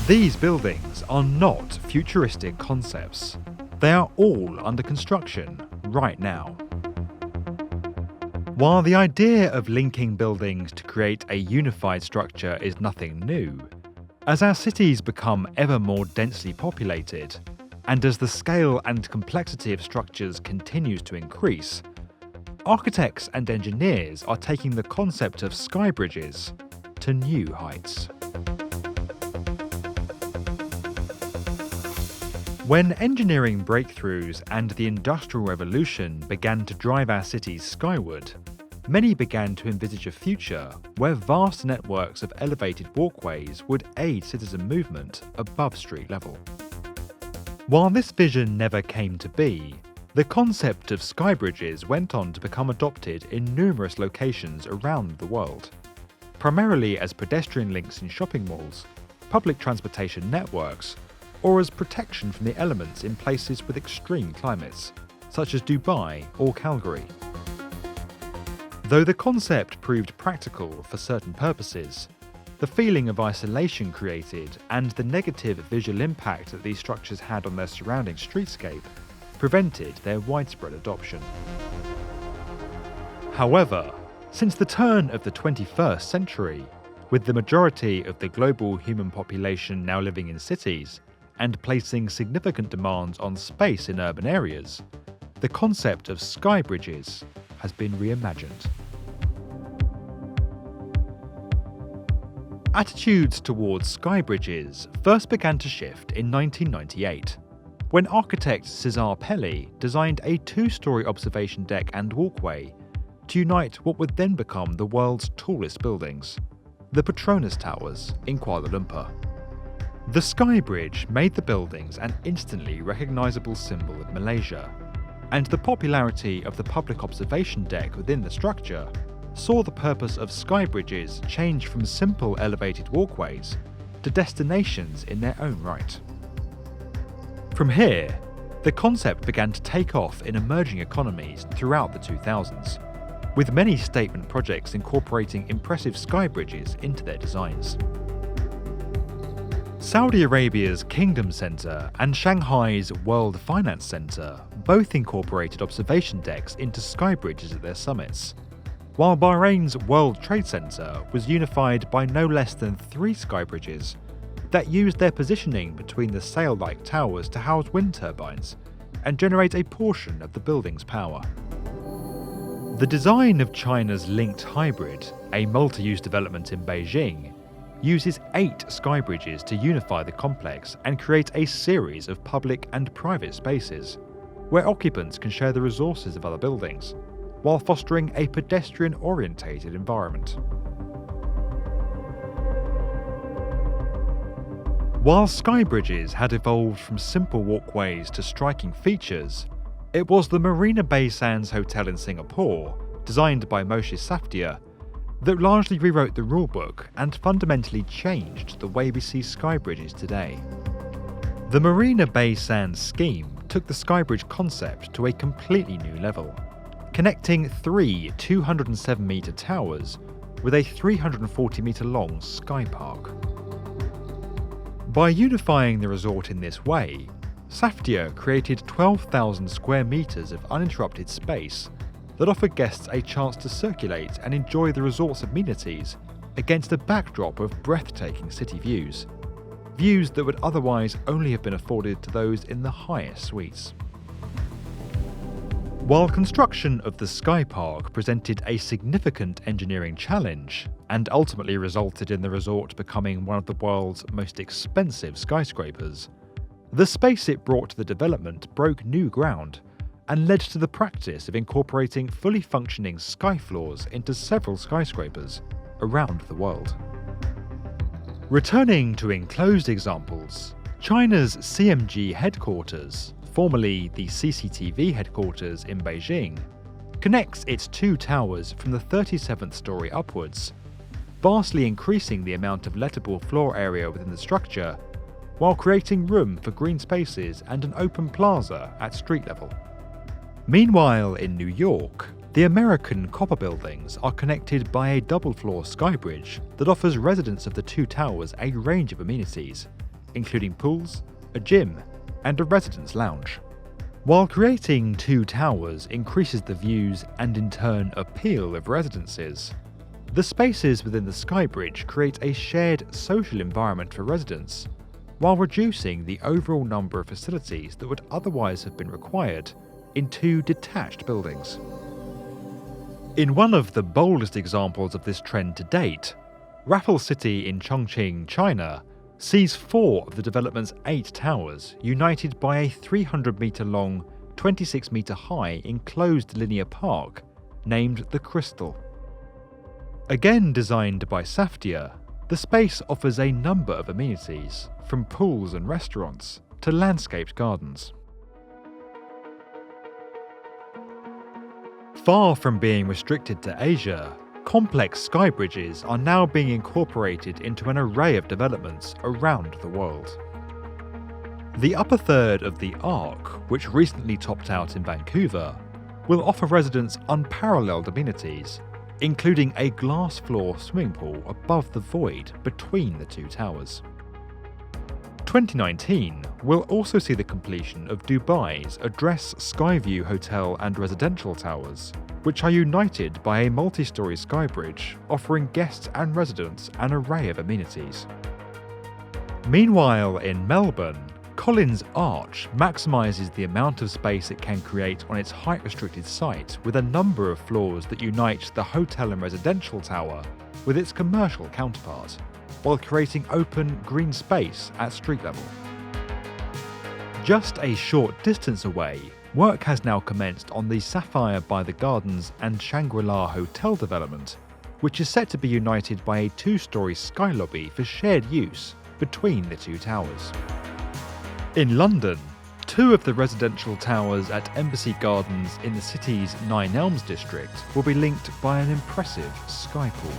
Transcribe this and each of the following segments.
These buildings are not futuristic concepts. They are all under construction right now. While the idea of linking buildings to create a unified structure is nothing new, as our cities become ever more densely populated, and as the scale and complexity of structures continues to increase, architects and engineers are taking the concept of skybridges to new heights. When engineering breakthroughs and the Industrial Revolution began to drive our cities skyward, many began to envisage a future where vast networks of elevated walkways would aid citizen movement above street level. While this vision never came to be, the concept of skybridges went on to become adopted in numerous locations around the world, primarily as pedestrian links in shopping malls, public transportation networks, or as protection from the elements in places with extreme climates, such as Dubai or Calgary. Though the concept proved practical for certain purposes, the feeling of isolation created and the negative visual impact that these structures had on their surrounding streetscape prevented their widespread adoption. However, since the turn of the 21st century, with the majority of the global human population now living in cities, and placing significant demands on space in urban areas, the concept of skybridges has been reimagined. Attitudes towards skybridges first began to shift in 1998, when architect Cesar Pelli designed a two-storey observation deck and walkway to unite what would then become the world's tallest buildings, the Petronas Towers in Kuala Lumpur. The Skybridge made the buildings an instantly recognisable symbol of Malaysia, and the popularity of the public observation deck within the structure saw the purpose of skybridges change from simple elevated walkways to destinations in their own right. From here, the concept began to take off in emerging economies throughout the 2000s, with many statement projects incorporating impressive skybridges into their designs. Saudi Arabia's Kingdom Centre and Shanghai's World Finance Centre both incorporated observation decks into skybridges at their summits, while Bahrain's World Trade Center was unified by no less than 3 skybridges that used their positioning between the sail-like towers to house wind turbines and generate a portion of the building's power. The design of China's Linked Hybrid, a multi-use development in Beijing, uses 8 skybridges to unify the complex and create a series of public and private spaces, where occupants can share the resources of other buildings, while fostering a pedestrian-orientated environment. While skybridges had evolved from simple walkways to striking features, it was the Marina Bay Sands Hotel in Singapore, designed by Moshe Safdie, that largely rewrote the rulebook and fundamentally changed the way we see skybridges today. The Marina Bay Sands scheme took the skybridge concept to a completely new level, connecting 3 207-metre towers with a 340-metre long sky park. By unifying the resort in this way, Safdie created 12,000 square metres of uninterrupted space that offered guests a chance to circulate and enjoy the resort's amenities against a backdrop of breathtaking city views, views that would otherwise only have been afforded to those in the highest suites. While construction of the Sky Park presented a significant engineering challenge and ultimately resulted in the resort becoming one of the world's most expensive skyscrapers, the space it brought to the development broke new ground and led to the practice of incorporating fully functioning sky floors into several skyscrapers around the world. Returning to enclosed examples, China's CMG headquarters, formerly the CCTV headquarters in Beijing, connects its 2 towers from the 37th story upwards, vastly increasing the amount of lettable floor area within the structure, while creating room for green spaces and an open plaza at street level. Meanwhile, in New York, The American copper buildings are connected by a double-floor skybridge that offers residents of the two towers a range of amenities, including pools, a gym, and a residence lounge. While creating two towers increases the views and in turn appeal of residences, the spaces within the skybridge create a shared social environment for residents, while reducing the overall number of facilities that would otherwise have been required in two detached buildings. In one of the boldest examples of this trend to date, Raffles City in Chongqing, China, sees 4 of the development's 8 towers united by a 300-metre long, 26-metre high enclosed linear park named the Crystal. Again designed by Safdie, the space offers a number of amenities, from pools and restaurants to landscaped gardens. Far from being restricted to Asia, complex skybridges are now being incorporated into an array of developments around the world. The upper third of the ARC, which recently topped out in Vancouver, will offer residents unparalleled amenities, including a glass floor swimming pool above the void between the two towers. 2019 will also see the completion of Dubai's Address Skyview Hotel and Residential Towers, which are united by a multi-storey skybridge offering guests and residents an array of amenities. Meanwhile, in Melbourne, Collins Arch maximises the amount of space it can create on its height-restricted site with a number of floors that unite the hotel and residential tower with its commercial counterpart, while creating open, green space at street level. Just a short distance away, work has now commenced on the Sapphire by the Gardens and Shangri-La Hotel development, which is set to be united by a 2-storey sky lobby for shared use between the two towers. In London, 2 of the residential towers at Embassy Gardens in the city's Nine Elms district will be linked by an impressive sky pool.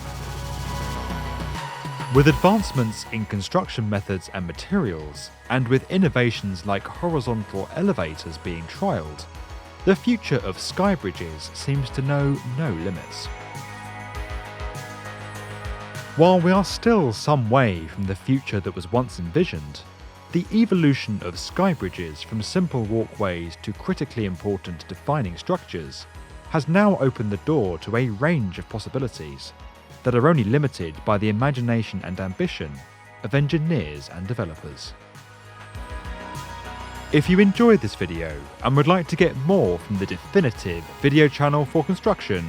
With advancements in construction methods and materials, and with innovations like horizontal elevators being trialled, the future of skybridges seems to know no limits. While we are still some way from the future that was once envisioned, the evolution of skybridges from simple walkways to critically important defining structures has now opened the door to a range of possibilities that are only limited by the imagination and ambition of engineers and developers. If you enjoyed this video and would like to get more from the definitive video channel for construction,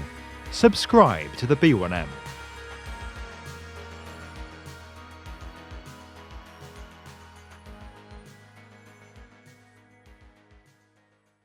subscribe to the B1M.